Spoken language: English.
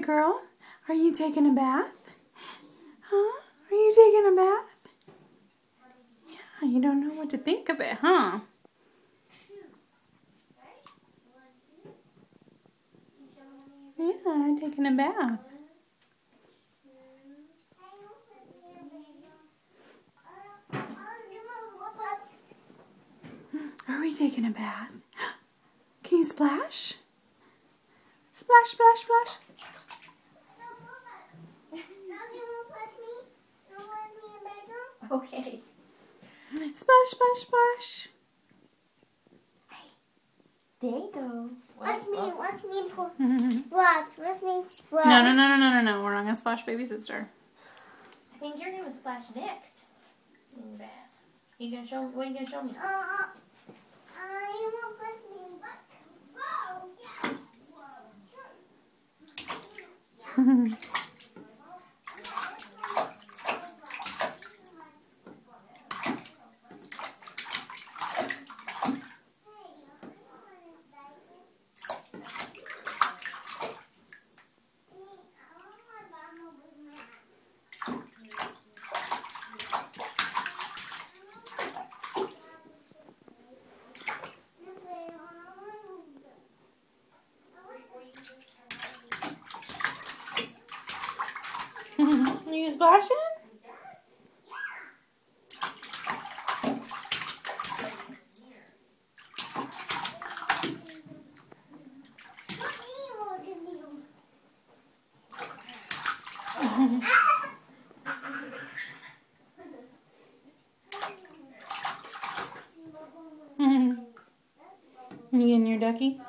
girl, are you taking a bath? Huh? Are you taking a bath? Yeah, you don't know what to think of it, huh? Yeah, I'm taking a bath. Are we taking a bath? Can you splash? Splash, splash, splash. Okay. Splash, splash, splash. There you go. Watch me splash. Watch me splash. No. We're not going to splash baby sister. I think you're gonna splash next in the bath. You gonna show? What are you gonna show me? You won't put me in back. Whoa, yeah. Whoa. Are you splashing? You getting your ducky?